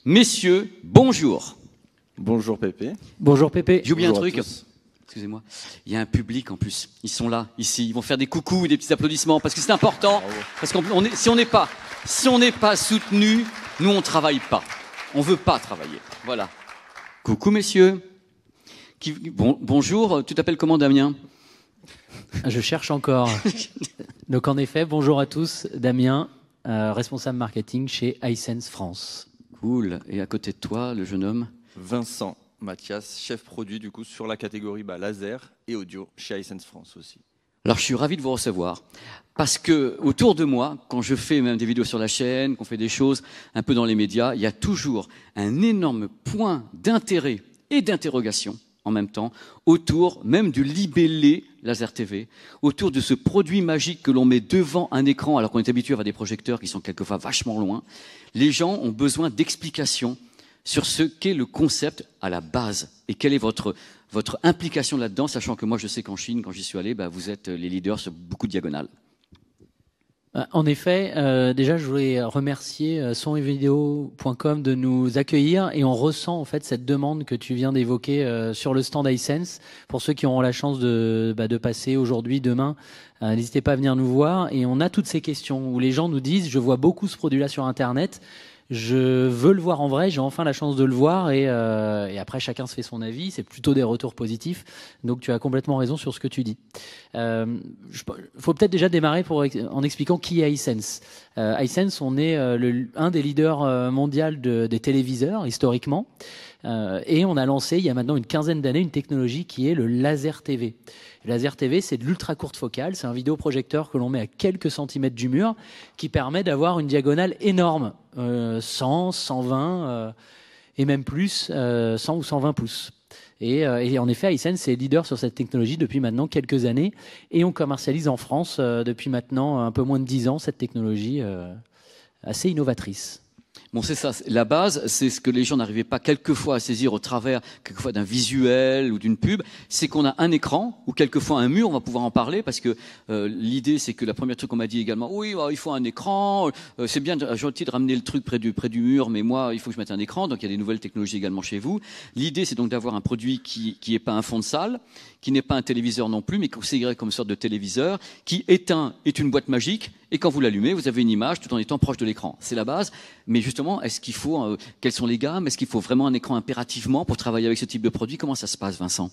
Messieurs, bonjour. Bonjour Pépé. Bonjour Pépé. J'ai oublié un Bonjour à truc. tous. Excusez-moi. Il y a un public en plus. Ils sont là, ici. Ils vont faire des coucous, des petits applaudissements parce que c'est important. Bravo. Parce que si on n'est pas soutenu, nous on travaille pas. On veut pas travailler. Voilà. Coucou messieurs. Bonjour. Tu t'appelles comment, Damien? Je cherche encore. Donc en effet, bonjour à tous. Damien, responsable marketing chez iSense France. Cool. Et à côté de toi, le jeune homme? Vincent Mathias, chef produit du coup sur la catégorie laser et audio chez iSense France aussi. Alors, je suis ravi de vous recevoir parce que autour de moi, quand je fais même des vidéos sur la chaîne, qu'on fait des choses un peu dans les médias, il y a toujours un énorme point d'intérêt et d'interrogation en même temps autour même du libellé Laser TV, autour de ce produit magique que l'on met devant un écran alors qu'on est habitué à avoir des projecteurs qui sont quelquefois vachement loin. Les gens ont besoin d'explications sur ce qu'est le concept à la base et quelle est votre implication là-dedans, sachant que moi je sais qu'en Chine, quand j'y suis allé, vous êtes les leaders sur beaucoup de diagonales. En effet, déjà je voulais remercier sonetvideo.com de nous accueillir et on ressent en fait cette demande que tu viens d'évoquer sur le stand iSense. Pour ceux qui auront la chance de passer aujourd'hui, demain, n'hésitez pas à venir nous voir. Et on a toutes ces questions où les gens nous disent: je vois beaucoup ce produit-là sur Internet, je veux le voir en vrai, j'ai enfin la chance de le voir et après chacun se fait son avis, c'est plutôt des retours positifs, donc tu as complètement raison sur ce que tu dis. Faut peut-être déjà démarrer en expliquant qui est iSense. iSense, on est un des leaders mondiaux des téléviseurs historiquement et on a lancé il y a maintenant une quinzaine d'années une technologie qui est le Laser TV. Le Laser TV, c'est de l'ultra courte focale, c'est un vidéoprojecteur que l'on met à quelques centimètres du mur qui permet d'avoir une diagonale énorme, 100, 120 et même plus, 100 ou 120 pouces. Et en effet, iSense est leader sur cette technologie depuis maintenant quelques années et on commercialise en France depuis maintenant un peu moins de 10 ans cette technologie assez innovatrice. Bon, c'est ça. La base, c'est ce que les gens n'arrivaient pas quelquefois à saisir au travers, quelquefois d'un visuel ou d'une pub, c'est qu'on a un écran ou quelquefois un mur. On va pouvoir en parler parce que l'idée, c'est que la première truc qu'on m'a dit également, oui, il faut un écran. C'est bien gentil de ramener le truc près du mur, mais moi, il faut que je mette un écran. Donc, il y a des nouvelles technologies également chez vous. L'idée, c'est donc d'avoir un produit qui est pas un fond de salle, qui n'est pas un téléviseur non plus, mais considéré comme une sorte de téléviseur, qui est une boîte magique. Et quand vous l'allumez, vous avez une image tout en étant proche de l'écran. C'est la base. Mais justement, est-ce qu'il faut, quelles sont les gammes? Est-ce qu'il faut vraiment un écran impérativement pour travailler avec ce type de produit? Comment ça se passe, Vincent?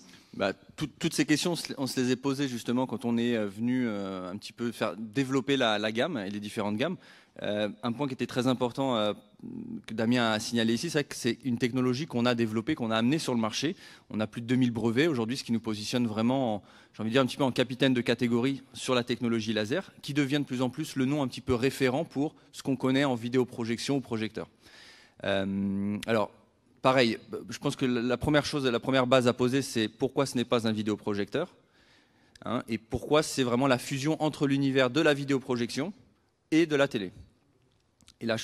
Toutes ces questions, on se les est posées justement quand on est venu un petit peu faire développer la gamme et les différentes gammes. Un point qui était très important que Damien a signalé ici, c'est que c'est une technologie qu'on a développée, qu'on a amenée sur le marché. On a plus de 2000 brevets aujourd'hui, ce qui nous positionne vraiment, j'ai envie de dire, un petit peu en capitaine de catégorie sur la technologie laser, qui devient de plus en plus le nom un petit peu référent pour ce qu'on connaît en vidéoprojection ou projecteur. Alors, pareil, je pense que la première base à poser, c'est pourquoi ce n'est pas un vidéoprojecteur, hein, et pourquoi c'est vraiment la fusion entre l'univers de la vidéoprojection et de la télé. Et là,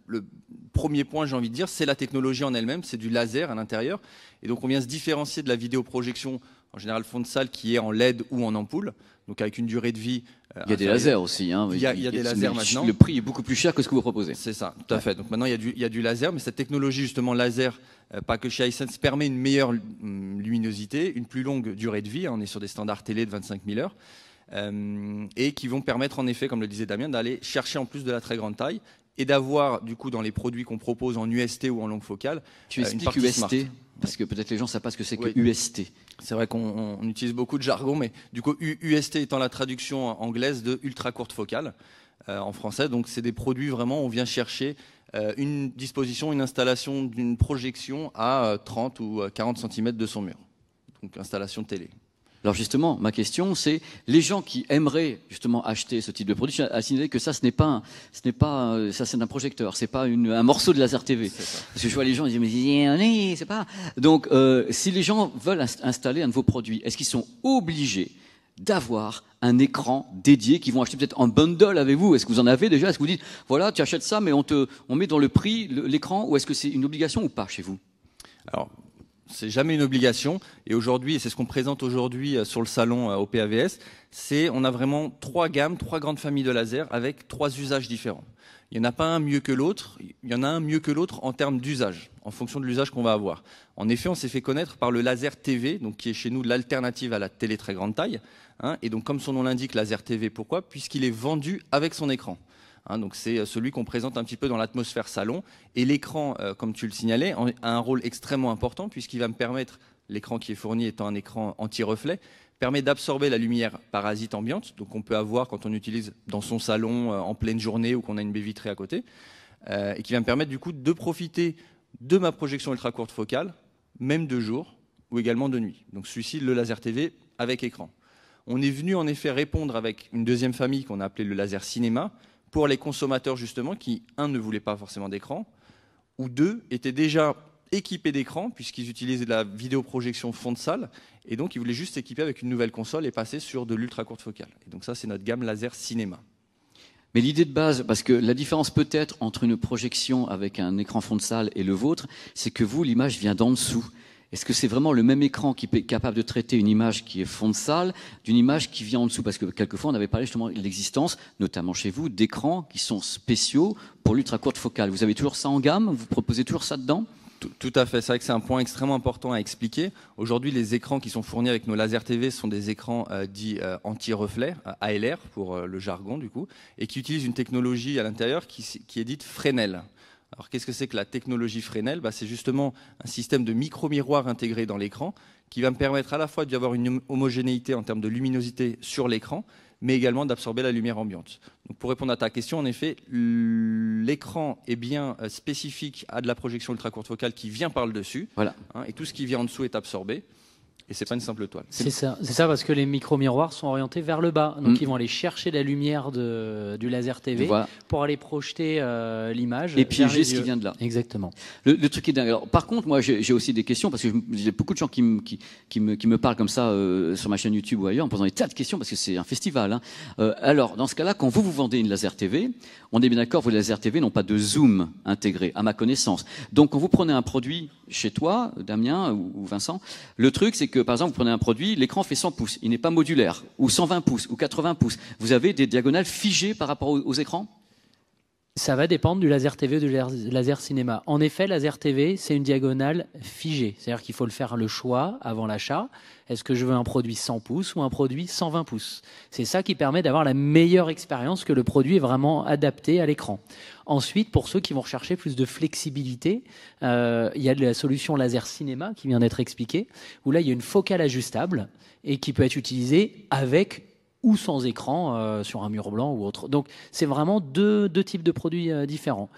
le premier point, j'ai envie de dire, c'est la technologie en elle-même, c'est du laser à l'intérieur. Et donc, on vient se différencier de la vidéoprojection, en général fond de salle, qui est en LED ou en ampoule, donc avec une durée de vie. Il y a des lasers aussi. Hein. Il y a des lasers maintenant. Le prix est beaucoup plus cher que ce que vous proposez. C'est ça, tout à fait. Donc maintenant, il y a du laser, mais cette technologie, justement, laser, pas que chez iSense, permet une meilleure luminosité, une plus longue durée de vie. On est sur des standards télé de 25 000 heures. Et qui vont permettre en effet, comme le disait Damien, d'aller chercher en plus de la très grande taille et d'avoir du coup dans les produits qu'on propose en UST ou en longue focale. Tu expliques UST parce que peut-être les gens ne savent pas ce que c'est que UST. C'est vrai qu'on utilise beaucoup de jargon, mais du coup UST étant la traduction anglaise de ultra courte focale en français. Donc c'est des produits vraiment où on vient chercher une disposition, une installation d'une projection à 30 ou 40 cm de son mur. Donc installation télé. Alors justement, ma question, c'est les gens qui aimeraient justement acheter ce type de produit, à signaler que ça, ce n'est pas un projecteur, c'est pas un morceau de laser TV. Parce que je vois les gens ils disent mais c'est pas. Donc si les gens veulent installer un de vos produits, est-ce qu'ils sont obligés d'avoir un écran dédié qu'ils vont acheter peut-être en bundle avec vous? Est-ce que vous en avez déjà? Est-ce que vous dites voilà, tu achètes ça, mais on met dans le prix l'écran, ou est-ce que c'est une obligation ou pas chez vous? Alors, c'est jamais une obligation. Et aujourd'hui, et c'est ce qu'on présente aujourd'hui sur le salon au PAVS, on a vraiment trois gammes, trois grandes familles de lasers avec trois usages différents. Il n'y en a pas un mieux que l'autre, il y en a un mieux que l'autre en termes d'usage, en fonction de l'usage qu'on va avoir. En effet, on s'est fait connaître par le laser TV, donc qui est chez nous l'alternative à la télé très grande taille. Et donc, comme son nom l'indique, laser TV, pourquoi? Puisqu'il est vendu avec son écran. Donc c'est celui qu'on présente un petit peu dans l'atmosphère salon. Et l'écran, comme tu le signalais, a un rôle extrêmement important puisqu'il va me permettre, l'écran qui est fourni étant un écran anti-reflet, permet d'absorber la lumière parasite ambiante, donc on peut avoir quand on utilise dans son salon en pleine journée ou qu'on a une baie vitrée à côté, et qui va me permettre du coup de profiter de ma projection ultra courte focale, même de jour ou également de nuit. Donc celui-ci, le laser TV avec écran. On est venu en effet répondre avec une deuxième famille qu'on a appelée le laser cinéma, pour les consommateurs justement qui, un, ne voulaient pas forcément d'écran, ou deux, étaient déjà équipés d'écran, puisqu'ils utilisaient de la vidéoprojection fond de salle, et donc ils voulaient juste s'équiper avec une nouvelle console et passer sur de l'ultra courte focale. Et donc ça, c'est notre gamme laser cinéma. Mais l'idée de base, parce que la différence peut-être entre une projection avec un écran fond de salle et le vôtre, c'est que vous, l'image vient d'en dessous. Est-ce que c'est vraiment le même écran qui est capable de traiter une image qui est fond de salle d'une image qui vient en dessous? Parce que quelquefois, on avait parlé justement de l'existence, notamment chez vous, d'écrans qui sont spéciaux pour l'ultra courte focale. Vous avez toujours ça en gamme? Vous proposez toujours ça dedans? Tout à fait, c'est vrai que c'est un point extrêmement important à expliquer. Aujourd'hui, les écrans qui sont fournis avec nos lasers TV sont des écrans dits anti-reflet, ALR pour le jargon du coup, et qui utilisent une technologie à l'intérieur qui est dite Fresnel. Alors qu'est-ce que c'est que la technologie Fresnel? C'est justement un système de micro-miroir intégré dans l'écran qui va me permettre à la fois d'y avoir une homogénéité en termes de luminosité sur l'écran, mais également d'absorber la lumière ambiante. Donc pour répondre à ta question, en effet, l'écran est bien spécifique à de la projection ultra courte focale qui vient par le dessus, voilà. Et tout ce qui vient en dessous est absorbé. Et c'est pas une simple toile. C'est ça parce que les micro-miroirs sont orientés vers le bas. Donc ils vont aller chercher la lumière du laser TV pour aller projeter l'image. Et piéger ce qui vient de là. Exactement. Le truc est dingue. Alors, par contre, moi j'ai aussi des questions parce que j'ai beaucoup de gens qui me parlent comme ça sur ma chaîne YouTube ou ailleurs en posant des tas de questions parce que c'est un festival. Alors, dans ce cas-là, quand vous vendez une laser TV, on est bien d'accord, vos laser TV n'ont pas de zoom intégré, à ma connaissance. Donc, quand vous prenez un produit chez toi, Damien ou Vincent, le truc c'est que par exemple, vous prenez un produit, l'écran fait 100 pouces, il n'est pas modulaire, ou 120 pouces, ou 80 pouces. Vous avez des diagonales figées par rapport aux écrans? Ça va dépendre du laser TV ou du laser cinéma. En effet, laser TV, c'est une diagonale figée. C'est-à-dire qu'il faut le faire le choix avant l'achat. Est-ce que je veux un produit 100 pouces ou un produit 120 pouces? C'est ça qui permet d'avoir la meilleure expérience, que le produit est vraiment adapté à l'écran. Ensuite, pour ceux qui vont rechercher plus de flexibilité, il y a de la solution laser cinéma qui vient d'être expliquée, où là, il y a une focale ajustable et qui peut être utilisée avec ou sans écran sur un mur blanc ou autre. Donc c'est vraiment deux types de produits différents.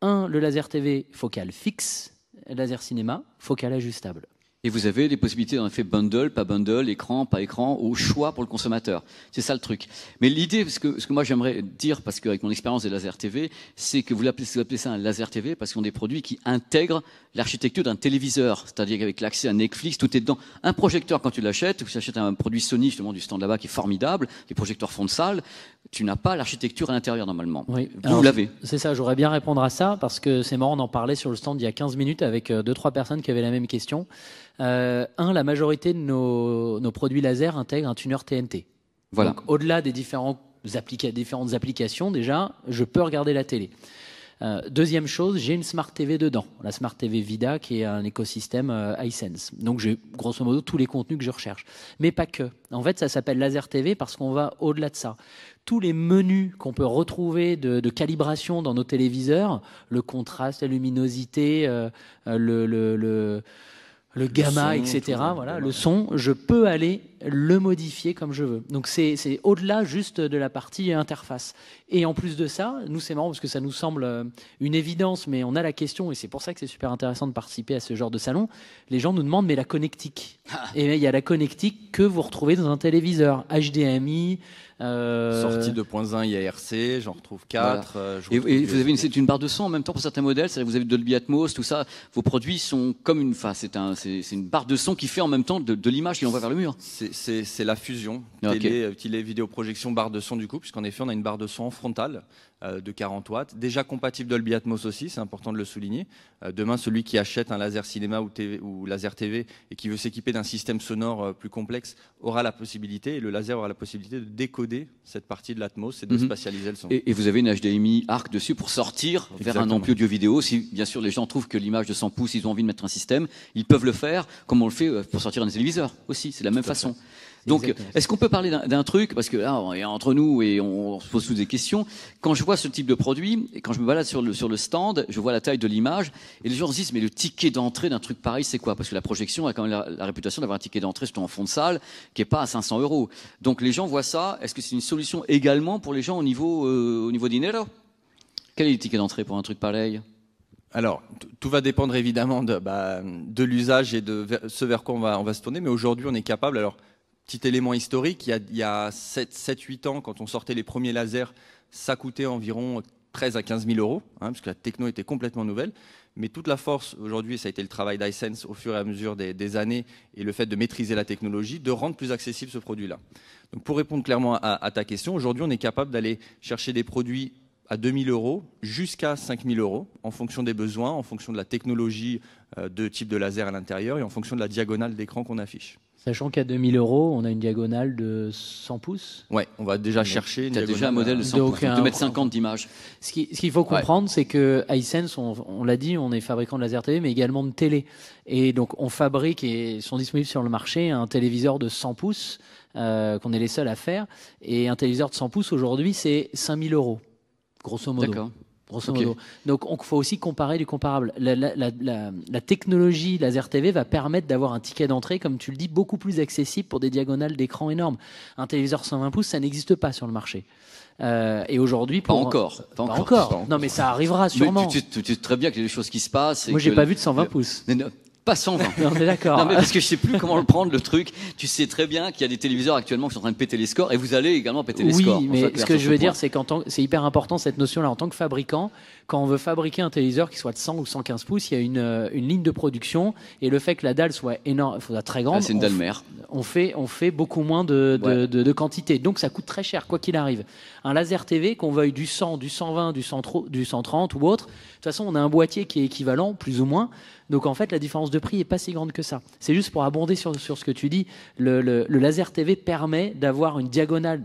Un, le laser TV focale fixe, laser cinéma focale ajustable. Et vous avez des possibilités en effet bundle, pas bundle, écran, pas écran, au choix pour le consommateur. C'est ça le truc. Mais l'idée, ce que moi j'aimerais dire, parce qu'avec mon expérience des laser TV, c'est que vous appelez ça un laser TV parce qu'ils ont des produits qui intègrent l'architecture d'un téléviseur. C'est-à-dire qu'avec l'accès à Netflix, tout est dedans. Un projecteur, quand tu l'achètes, ou tu achètes un produit Sony, justement, du stand là-bas, qui est formidable, les projecteurs fond de salle, tu n'as pas l'architecture à l'intérieur normalement. Oui. Vous l'avez. C'est ça, j'aurais bien répondre à ça, parce que c'est marrant, on en parlait sur le stand il y a 15 minutes avec 2-3 personnes qui avaient la même question. La majorité de nos produits laser intègrent un tuner TNT. Voilà. Donc, au-delà des différentes applications, déjà, je peux regarder la télé. Deuxième chose, j'ai une Smart TV dedans, la Smart TV Vida, qui est un écosystème iSense. Donc j'ai grosso modo tous les contenus que je recherche. Mais pas que. En fait, ça s'appelle Laser TV parce qu'on va au-delà de ça. Tous les menus qu'on peut retrouver de calibration dans nos téléviseurs, le contraste, la luminosité, le gamma, son, etc. Voilà, le son, je peux aller le modifier comme je veux. Donc c'est au-delà juste de la partie interface. Et en plus de ça, nous c'est marrant parce que ça nous semble une évidence, mais on a la question, et c'est pour ça que c'est super intéressant de participer à ce genre de salon. Les gens nous demandent, mais la connectique. Et il y a la connectique que vous retrouvez dans un téléviseur, HDMI. Sortie 2.1 IARC, j'en retrouve 4. Voilà. Et vous avez une barre de son en même temps pour certains modèles, c'est-à-dire que vous avez Dolby Atmos, tout ça. Vos produits sont comme une, c'est une barre de son qui fait en même temps de l'image qui l'envoie vers le mur. C'est la fusion télé, vidéoprojection, barre de son du coup, puisqu'en effet on a une barre de son frontale de 40 watts, déjà compatible Dolby Atmos aussi, c'est important de le souligner. Demain, celui qui achète un laser cinéma ou laser TV et qui veut s'équiper d'un système sonore plus complexe aura la possibilité, et le laser aura la possibilité de décoder cette partie de l'Atmos et de spatialiser le son. Et vous avez une HDMI ARC dessus pour sortir vers un ampli audio-vidéo. Si bien sûr les gens trouvent que l'image de 100 pouces, ils ont envie de mettre un système, ils peuvent le faire comme on le fait pour sortir un téléviseur aussi, c'est la même façon. Donc, est-ce qu'on peut parler d'un truc, parce que là, on est entre nous et on se pose tous des questions. Quand je vois ce type de produit, et quand je me balade sur le stand, je vois la taille de l'image, et les gens se disent, mais le ticket d'entrée d'un truc pareil, c'est quoi? Parce que la projection a quand même la réputation d'avoir un ticket d'entrée, surtout en fond de salle, qui est pas à 500 €. Donc, les gens voient ça. Est-ce que c'est une solution également pour les gens au niveau dinero? Quel est le ticket d'entrée pour un truc pareil? Alors, tout va dépendre évidemment de l'usage et de ce vers quoi on va se tourner, mais aujourd'hui, on est capable. Alors, petit élément historique, il y a 7-8 ans, quand on sortait les premiers lasers, ça coûtait environ 13 à 15 000 €, parce que la techno était complètement nouvelle. Mais toute la force aujourd'hui, ça a été le travail d'iSense au fur et à mesure des années et le fait de maîtriser la technologie, de rendre plus accessible ce produit-là. Donc pour répondre clairement à ta question, aujourd'hui, on est capable d'aller chercher des produits à 2 000 € jusqu'à 5 000 € en fonction des besoins, en fonction de la technologie de type de laser à l'intérieur et en fonction de la diagonale d'écran qu'on affiche. Sachant qu'à 2 000 €, on a une diagonale de 100 pouces. Ouais, on va déjà chercher une diagonale. Déjà un modèle de 100 pouces, donc 2,50 m d'images. Ce qu'il faut comprendre, c'est que iSense, on l'a dit, on est fabricant de laser TV, mais également de télé. Et donc, on fabrique et sont disponibles sur le marché un téléviseur de 100 pouces, qu'on est les seuls à faire. Et un téléviseur de 100 pouces, aujourd'hui, c'est 5 000 €, grosso modo. D'accord. Grosso modo. Donc, il faut aussi comparer du comparable. La technologie laser TV va permettre d'avoir un ticket d'entrée, comme tu le dis, beaucoup plus accessible pour des diagonales d'écran énormes. Un téléviseur 120 pouces, ça n'existe pas sur le marché. Et aujourd'hui, pas encore. Non, mais ça arrivera sûrement. Mais tu sais très bien qu'il y a des choses qui se passent. Moi, j'ai pas vu de 120 pouces. Pas 120. On est d'accord. Non, mais parce que je sais plus comment le prendre, le truc. Tu sais très bien qu'il y a des téléviseurs actuellement qui sont en train de péter les scores et vous allez également péter les scores. Oui, mais ce que je veux dire, c'est c'est hyper important cette notion-là. En tant que fabricant, quand on veut fabriquer un téléviseur qui soit de 100 ou 115 pouces, il y a une ligne de production et le fait que la dalle soit énorme, soit très grande. C'est une dalle mère. On fait beaucoup moins de quantité. Donc ça coûte très cher, quoi qu'il arrive. Un laser TV, qu'on veuille du 100, du 120, du 130 ou autre, de toute façon, on a un boîtier qui est équivalent, plus ou moins. Donc en fait, la différence de prix est pas si grande que ça. C'est juste pour abonder sur ce que tu dis. Le laser TV permet d'avoir une diagonale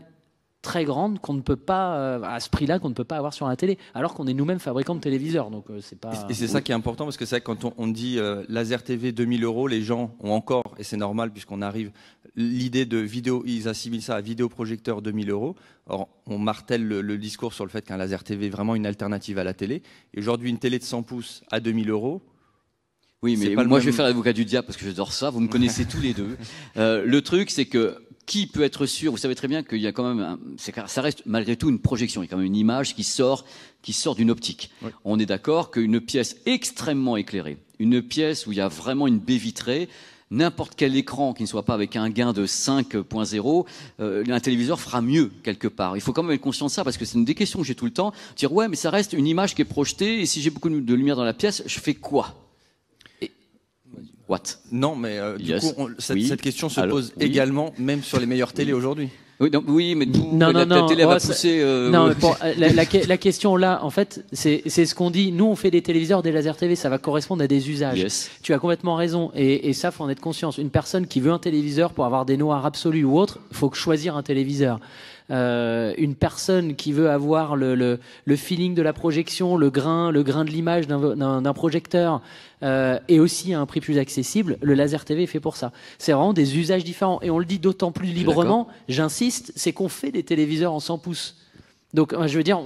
très grande qu'on ne peut pas, à ce prix-là, qu'on ne peut pas avoir sur la télé, alors qu'on est nous-mêmes fabricants de téléviseurs. Donc c'est pas. Et c'est ça qui est important, parce que c'est vrai que quand on dit laser TV 2 000 €, les gens ont encore, et c'est normal puisqu'on arrive, l'idée de vidéo, ils assimilent ça à vidéoprojecteur 2 000 €. Or, on martèle le discours sur le fait qu'un laser TV est vraiment une alternative à la télé. Et aujourd'hui, une télé de 100 pouces à 2 000 €. Oui, mais moi je vais faire l'avocat du diable parce que j'adore ça. Vous me connaissez tous les deux. Le truc, c'est que qui peut être sûr? Vous savez très bien qu'il y a quand même, ça reste malgré tout une projection. Il y a quand même une image qui sort d'une optique. Oui. On est d'accord qu'une pièce extrêmement éclairée, une pièce où il y a vraiment une baie vitrée, n'importe quel écran qui ne soit pas avec un gain de 5.0, un téléviseur fera mieux quelque part. Il faut quand même être conscient de ça parce que c'est une des questions que j'ai tout le temps. Dire ouais, mais ça reste une image qui est projetée et si j'ai beaucoup de lumière dans la pièce, je fais quoi? What? Non, mais du coup, cette question se pose également, même sur les meilleures télés aujourd'hui. Oui, mais la télé va pousser. Non, la question là, en fait, c'est ce qu'on dit. Nous, on fait des téléviseurs, des laser TV, ça va correspondre à des usages. Yes. Tu as complètement raison, et ça, faut en être conscient. Une personne qui veut un téléviseur pour avoir des noirs absolus ou autre, faut choisir un téléviseur. Une personne qui veut avoir le feeling de la projection, le grain de l'image d'un projecteur, et aussi à un prix plus accessible, le laser TV est fait pour ça. C'est vraiment des usages différents. Et on le dit d'autant plus librement, j'insiste, c'est qu'on fait des téléviseurs en 100 pouces. Donc, je veux dire,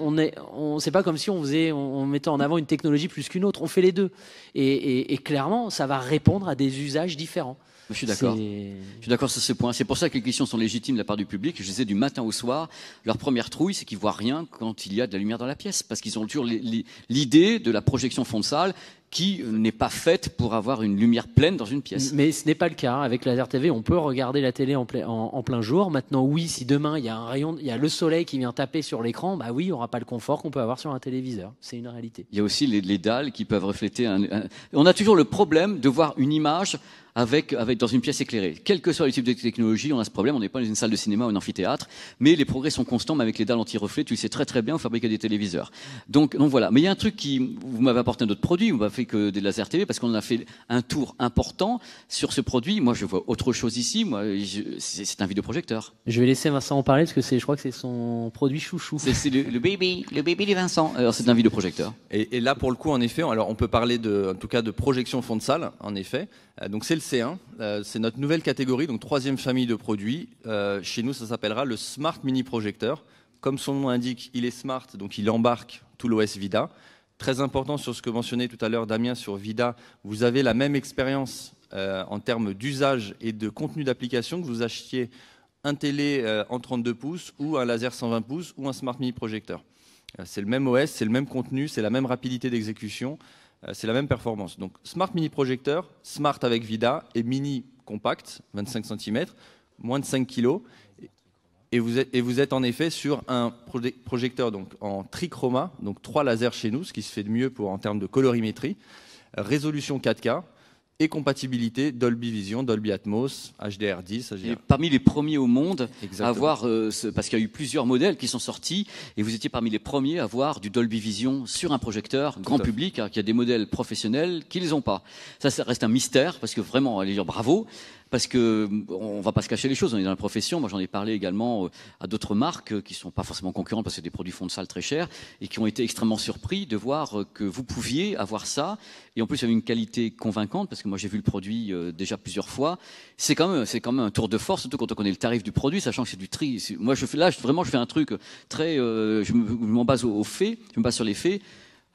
c'est pas comme si on mettait en avant une technologie plus qu'une autre. On fait les deux. Et clairement, ça va répondre à des usages différents. Je suis d'accord. Je suis d'accord sur ce point. C'est pour ça que les questions sont légitimes de la part du public. Je disais du matin au soir, leur première trouille, c'est qu'ils voient rien quand il y a de la lumière dans la pièce, parce qu'ils ont toujours l'idée de la projection fond de salle qui n'est pas faite pour avoir une lumière pleine dans une pièce. Mais ce n'est pas le cas. Avec Laser TV, on peut regarder la télé en plein jour. Maintenant, oui, si demain il y a un rayon, il y a le soleil qui vient taper sur l'écran, bah oui, il n'y aura pas le confort qu'on peut avoir sur un téléviseur. C'est une réalité. Il y a aussi les dalles qui peuvent refléter On a toujours le problème de voir une image avec dans une pièce éclairée. Quel que soit le type de technologie, on a ce problème. On n'est pas dans une salle de cinéma ou un amphithéâtre, mais les progrès sont constants. Mais avec les dalles anti-reflet, tu le sais très très bien, on fabrique des téléviseurs. Donc voilà. Mais il y a un truc vous m'avez apporté un autre produit, vous m'avez fait que des Laser TV, parce qu'on a fait un tour important sur ce produit. Moi, je vois autre chose ici. C'est un vidéoprojecteur. Je vais laisser Vincent en parler parce que je crois que c'est son produit chouchou. C'est le baby de Vincent. Alors c'est un vidéoprojecteur. Et là, pour le coup, en effet, alors on peut parler en tout cas de projection fond de salle, en effet. Donc c'est le C1, c'est notre nouvelle catégorie, donc 3e famille de produits. Chez nous, ça s'appellera le Smart Mini Projecteur. Comme son nom l'indique, il est smart, donc il embarque tout l'OS VIDAA. Très important sur ce que mentionnait tout à l'heure Damien sur VIDAA, vous avez la même expérience en termes d'usage et de contenu d'application que vous achetiez un télé en 32 pouces ou un laser 120 pouces ou un Smart Mini Projecteur. C'est le même OS, c'est le même contenu, c'est la même rapidité d'exécution. C'est la même performance. Donc Smart Mini Projecteur, Smart avec VIDAA et Mini compact, 25 cm, moins de 5 kg. Et vous êtes en effet sur un projecteur donc, en trichroma, donc 3 lasers chez nous, ce qui se fait de mieux en termes de colorimétrie, résolution 4K et compatibilité Dolby Vision, Dolby Atmos, HDR10. Et parmi les premiers au monde Exactement. à avoir, parce qu'il y a eu plusieurs modèles qui sont sortis, et vous étiez parmi les premiers à avoir du Dolby Vision sur un projecteur grand public, alors qu'il y a des modèles professionnels qui ne les ont pas. Ça reste un mystère, parce que vraiment, allez dire bravo. Parce que on va pas se cacher les choses, on est dans la profession. Moi, j'en ai parlé également à d'autres marques qui sont pas forcément concurrentes parce que c'est des produits fonds de salle très chers et qui ont été extrêmement surpris de voir que vous pouviez avoir ça. Et en plus, il y avait une qualité convaincante parce que moi, j'ai vu le produit déjà plusieurs fois. C'est quand même un tour de force, surtout quand on connaît le tarif du produit, sachant que c'est du tri. Moi, je fais un truc très, je m'en base aux faits, je me base sur les faits.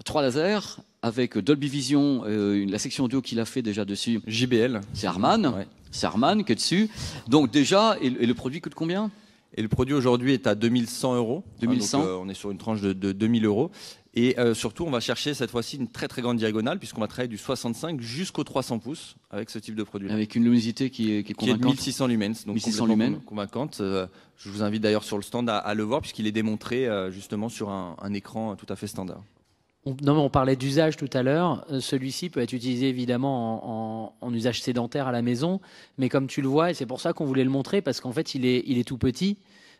3 lasers avec Dolby Vision, la section audio qu'il a fait déjà dessus. JBL. C'est Harman. Ouais. C'est Harman qui est dessus. Donc déjà, et le produit coûte combien? Et le produit aujourd'hui est à 2100 €. 2100. Donc, on est sur une tranche de 2000 €. Et surtout, on va chercher cette fois-ci une très très grande diagonale puisqu'on va travailler du 65 jusqu'au 300 pouces avec ce type de produit. Avec une luminosité qui est convaincante. Qui est de 1600 lumens, donc 1600 lumens. Convaincante. Je vous invite d'ailleurs sur le stand à le voir puisqu'il est démontré justement sur un écran tout à fait standard. Non, mais on parlait d'usage tout à l'heure. Celui-ci peut être utilisé évidemment en usage sédentaire à la maison, mais comme tu le vois, et c'est pour ça qu'on voulait le montrer, parce qu'en fait, il est tout petit.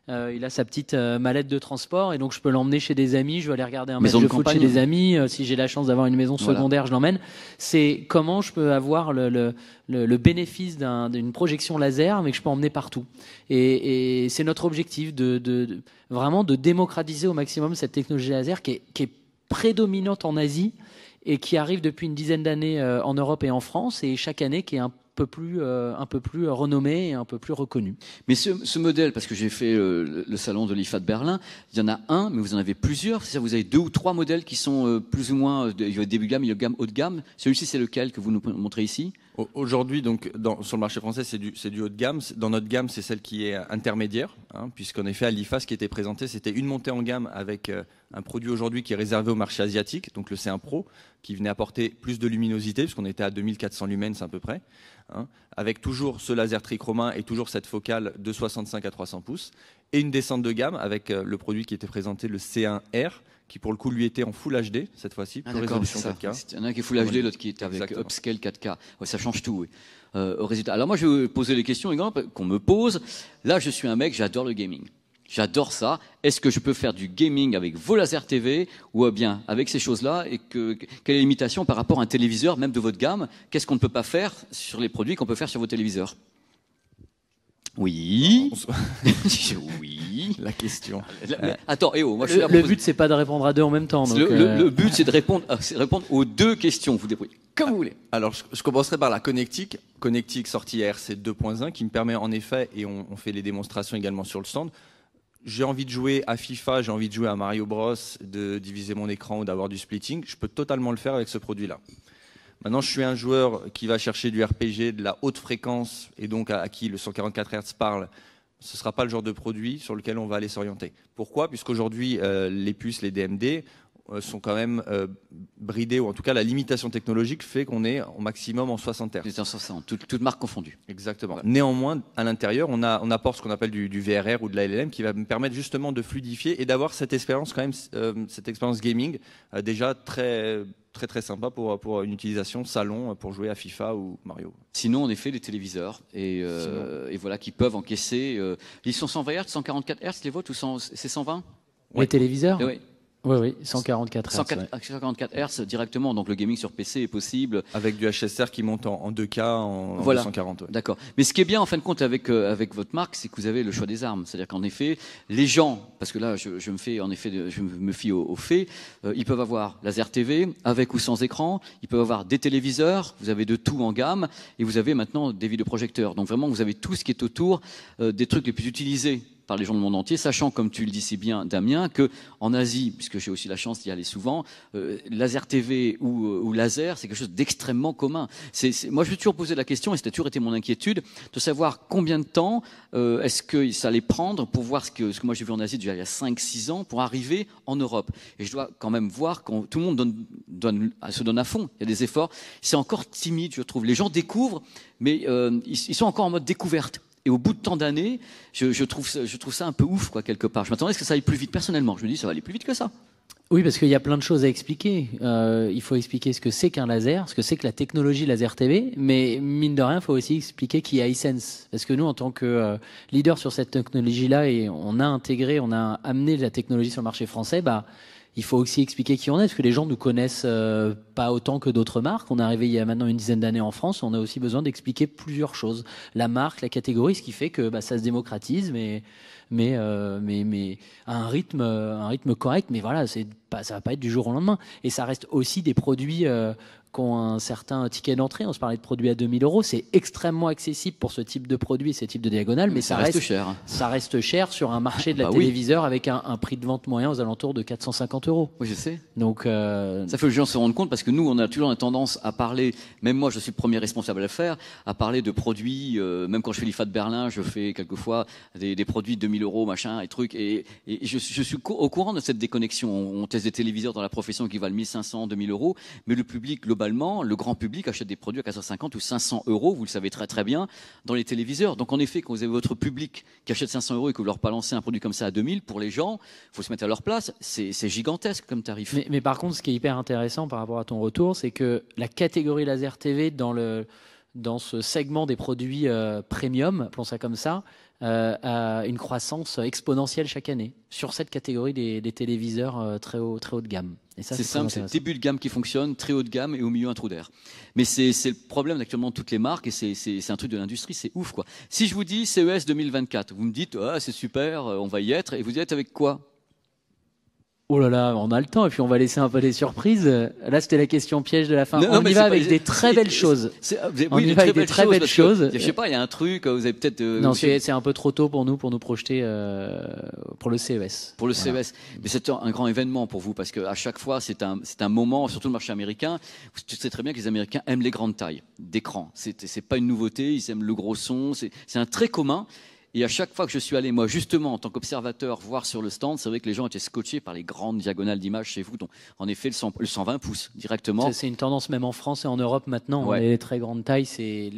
Il a sa petite mallette de transport, et donc je peux l'emmener chez des amis. Je vais aller regarder un match de foot chez des amis. Si j'ai la chance d'avoir une maison secondaire, je l'emmène. C'est comment je peux avoir le bénéfice d'une projection laser, mais que je peux emmener partout. Et c'est notre objectif vraiment de démocratiser au maximum cette technologie laser qui est prédominante en Asie et qui arrive depuis une dizaine d'années en Europe et en France, et chaque année qui est un peu plus renommé et un peu plus reconnu. Mais ce modèle, parce que j'ai fait le salon de l'IFA de Berlin, il y en a un, mais vous en avez plusieurs. C'est ça, vous avez 2 ou 3 modèles qui sont plus ou moins début de gamme, milieu de gamme, haut de gamme. Celui-ci, c'est lequel que vous nous montrez ici? Aujourd'hui, donc, sur le marché français, c'est du haut de gamme. Dans notre gamme, c'est celle qui est intermédiaire, puisqu'en effet, à l'IFA, ce qui était présenté, c'était une montée en gamme avec un produit aujourd'hui qui est réservé au marché asiatique, donc le C1 Pro, qui venait apporter plus de luminosité, puisqu'on était à 2400 lumens à peu près, avec toujours ce laser trichroma et toujours cette focale de 65 à 300 pouces, et une descente de gamme avec le produit qui était présenté, le C1R, qui pour le coup lui était en Full HD cette fois-ci, plus résolution 4K. Il y en a un qui est Full HD, l'autre qui est avec Upscale 4K. Ouais, ça change tout, oui. Au résultat. Alors moi, je vais poser les questions qu'on me pose. Là, je suis un mec, j'adore le gaming. J'adore ça. Est-ce que je peux faire du gaming avec vos lasers TV ou bien avec ces choses-là? Et quelle est la limitation par rapport à un téléviseur, même de votre gamme? Qu'est-ce qu'on ne peut pas faire sur les produits qu'on peut faire sur vos téléviseurs? Oui. Oui. La question. Attends, moi je suis là le but, c'est pas de répondre à deux en même temps. Donc, le but, c'est de répondre aux 2 questions. Vous débrouillez comme vous voulez. Alors, je commencerai par la Connectic. Connectic sortie RC 2.1 qui me permet en effet, et on fait les démonstrations également sur le stand, j'ai envie de jouer à FIFA, j'ai envie de jouer à Mario Bros, de diviser mon écran ou d'avoir du splitting, je peux totalement le faire avec ce produit-là. Maintenant, je suis un joueur qui va chercher du RPG, de la haute fréquence, et donc à qui le 144 Hz parle. Ce ne sera pas le genre de produit sur lequel on va aller s'orienter. Pourquoi? Puisqu'aujourd'hui, les puces, les DMD, sont quand même bridés, ou en tout cas la limitation technologique fait qu'on est au maximum en 60 Hz. En 60, toute marque confondue. Exactement. Voilà. Néanmoins, à l'intérieur, on apporte ce qu'on appelle du VRR ou de la LLM qui va me permettre justement de fluidifier et d'avoir cette expérience quand même, cette expérience gaming déjà très sympa pour une utilisation salon pour jouer à FIFA ou Mario. Sinon, en effet, les téléviseurs et voilà qui peuvent encaisser. Ils sont 120 Hz, 144 Hz les vôtres ou c'est 120? Les téléviseurs? Oui. Oui, 144 Hz. 144 Hz directement, donc le gaming sur PC est possible. Avec du HSR qui monte en 2K, en voilà. 240. Ouais. D'accord. Mais ce qui est bien en fin de compte avec votre marque, c'est que vous avez le choix des armes. C'est-à-dire qu'en effet, les gens, parce que là je me fie aux faits, ils peuvent avoir laser TV avec ou sans écran, ils peuvent avoir des téléviseurs, vous avez de tout en gamme, et vous avez maintenant des vidéoprojecteurs. Donc vraiment, vous avez tout ce qui est autour des trucs les plus utilisés par les gens du monde entier, sachant, comme tu le dis si bien, Damien, que en Asie, puisque j'ai aussi la chance d'y aller souvent, laser TV ou laser, c'est quelque chose d'extrêmement commun. Moi, je me suis toujours posé la question, et c'était toujours été mon inquiétude, de savoir combien de temps est-ce que ça allait prendre pour voir ce que moi j'ai vu en Asie déjà il y a 5-6 ans, pour arriver en Europe. Et je dois quand même voir quand tout le monde se donne à fond, il y a des efforts. C'est encore timide, je trouve. Les gens découvrent, mais ils sont encore en mode découverte. Et au bout de tant d'années, je trouve ça un peu ouf, quoi, quelque part. Je m'attendais à ce que ça aille plus vite. Personnellement, je me dis, ça va aller plus vite que ça. Oui, parce qu'il y a plein de choses à expliquer. Il faut expliquer ce que c'est qu'un laser, ce que c'est que la technologie laser TV, mais mine de rien, il faut aussi expliquer qui est Hisense. Parce que nous, en tant que leader sur cette technologie-là, et on a amené la technologie sur le marché français, il faut aussi expliquer qui on est, parce que les gens nous connaissent pas autant que d'autres marques. On est arrivé il y a maintenant une dizaine d'années en France, on a aussi besoin d'expliquer plusieurs choses. La marque, la catégorie, ce qui fait que ça se démocratise, mais à un rythme correct. Mais voilà, ça va pas être du jour au lendemain. Et ça reste aussi des produits qui ont un certain ticket d'entrée. On se parlait de produits à 2 000 €. C'est extrêmement accessible pour ce type de produit, ce type de diagonale, mais ça reste cher. Ça reste cher sur un marché de la téléviseur avec un prix de vente moyen aux alentours de 450 €. Oui, je sais. Donc, ça fait que les gens se rendent compte, parce que nous, on a toujours la tendance à parler, même moi, je suis le premier responsable à le faire, à parler de produits, même quand je fais l'IFA de Berlin, je fais quelquefois des produits de 2 000 €, machin, et trucs, et je suis au courant de cette déconnexion. On teste des téléviseurs dans la profession qui valent 1 500, 2 000 €, mais le public, globalement, le grand public achète des produits à 450 ou 500 €, vous le savez très très bien, dans les téléviseurs. Donc en effet, quand vous avez votre public qui achète 500 € et que vous leur balancez un produit comme ça à 2000, pour les gens, il faut se mettre à leur place, c'est gigantesque comme tarif. Mais par contre, ce qui est hyper intéressant par rapport à ton retour, c'est que la catégorie laser TV dans ce segment des produits premium, appelons ça comme ça, a une croissance exponentielle chaque année sur cette catégorie des téléviseurs très haut de gamme. Et ça, c'est simple, c'est le début de gamme qui fonctionne, très haut de gamme et au milieu un trou d'air. Mais c'est le problème actuellement de toutes les marques, et c'est un truc de l'industrie, c'est ouf, quoi. Si je vous dis CES 2024, vous me dites c'est super, on va y être, et vous y êtes avec quoi? Oh là là, on a le temps et puis on va laisser un peu des surprises. Là, c'était la question piège de la fin. On y va avec des très belles choses. On y va avec des très belles choses. Je sais pas, il y a un truc, vous avez peut-être... Non, c'est un peu trop tôt pour nous projeter pour le CES. Pour le CES. Mais c'est un grand événement pour vous, parce qu'à chaque fois, c'est un moment, surtout le marché américain. Tu sais très bien que les Américains aiment les grandes tailles d'écran. C'est pas une nouveauté, ils aiment le gros son, c'est un trait commun. Et à chaque fois que je suis allé, moi, justement, en tant qu'observateur, voir sur le stand, c'est vrai que les gens étaient scotchés par les grandes diagonales d'image chez vous. Donc, en effet, le 120 pouces, directement. C'est une tendance même en France et en Europe maintenant. Ouais. Les très grandes tailles,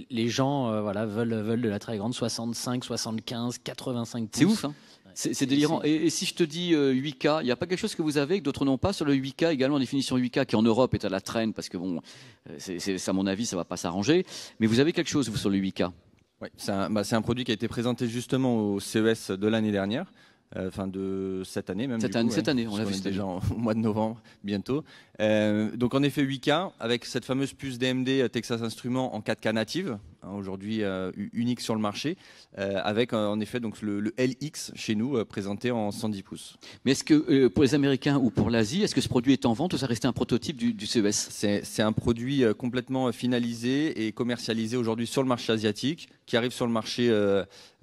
les gens veulent de la très grande, 65, 75, 85 pouces. C'est ouf, hein. C'est délirant. Et si je te dis 8K, il n'y a pas quelque chose que vous avez que d'autres n'ont pas sur le 8K, également en définition 8K, qui en Europe est à la traîne, parce que bon, à mon avis, ça ne va pas s'arranger. Mais vous avez quelque chose, vous, sur le 8K? Ouais, c'est un produit qui a été présenté justement au CES de l'année dernière, de cette année même. Cette année, on l'a vu déjà au mois de novembre bientôt. Donc en effet 8K avec cette fameuse puce DMD Texas Instruments en 4K native, aujourd'hui unique sur le marché, avec en effet donc le LX chez nous présenté en 110 pouces. Mais est-ce que pour les Américains ou pour l'Asie, est-ce que ce produit est en vente ou ça restait un prototype du CES? C'est un produit complètement finalisé et commercialisé aujourd'hui sur le marché asiatique, qui arrive sur le marché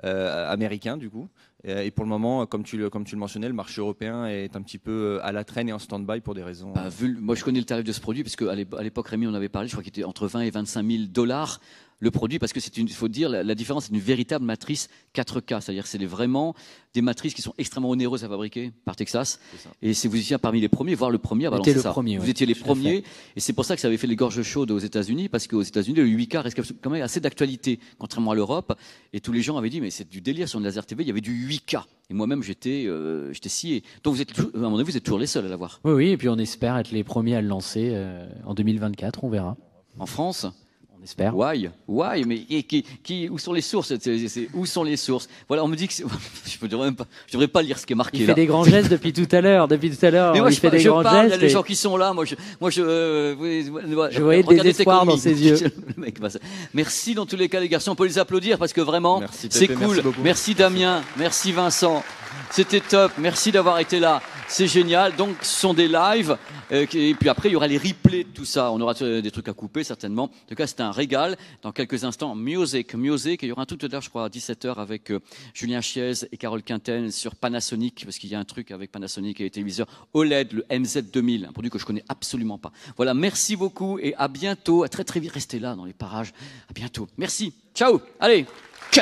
américain du coup. Et pour le moment, comme tu le mentionnais, le marché européen est un petit peu à la traîne et en stand-by pour des raisons. Moi, je connais le tarif de ce produit, parce qu'à l'époque, Rémi, on avait parlé, je crois qu'il était entre 20 et 25 000 $. le produit, parce que il faut dire, la différence, c'est une véritable matrice 4K, c'est-à-dire que c'est vraiment des matrices qui sont extrêmement onéreuses à fabriquer par Texas. Et c'est vous étiez parmi les premiers, voire le premier à balancer ça. Vous étiez les premiers, et c'est pour ça que ça avait fait les gorges chaudes aux États-Unis, parce qu'aux États-Unis, le 8K reste quand même assez d'actualité, contrairement à l'Europe. Et tous les gens avaient dit, mais c'est du délire sur une laser TV, il y avait du 8K. Et moi-même, j'étais scié. Donc à mon avis, vous êtes toujours les seuls à l'avoir. Oui, oui, et puis on espère être les premiers à le lancer en 2024, on verra. En France? On espère. Why? Mais où sont les sources? Où sont les sources? Voilà, on me dit que je devrais pas lire ce qui est marqué là. Il fait des grands gestes depuis tout à l'heure. Mais moi, il fait des grands gestes. Il y a les gens qui sont là. Je voyais le désespoir dans ses yeux. Merci dans tous les cas, les garçons. On peut les applaudir parce que vraiment, c'est cool. Merci Damien. Merci Vincent. C'était top. Merci d'avoir été là. C'est génial. Donc, ce sont des lives. Et puis après, il y aura les replays de tout ça. On aura des trucs à couper, certainement. En tout cas, c'était un régal. Dans quelques instants, Music. Et il y aura un truc tout à l'heure, je crois, à 17h avec Julien Chiez et Carole Quinten sur Panasonic, parce qu'il y a un truc avec Panasonic et les téléviseurs OLED, le MZ2000, un produit que je connais absolument pas. Voilà, merci beaucoup et à bientôt. À très très vite. Restez là dans les parages. À bientôt. Merci. Ciao. Allez, cut.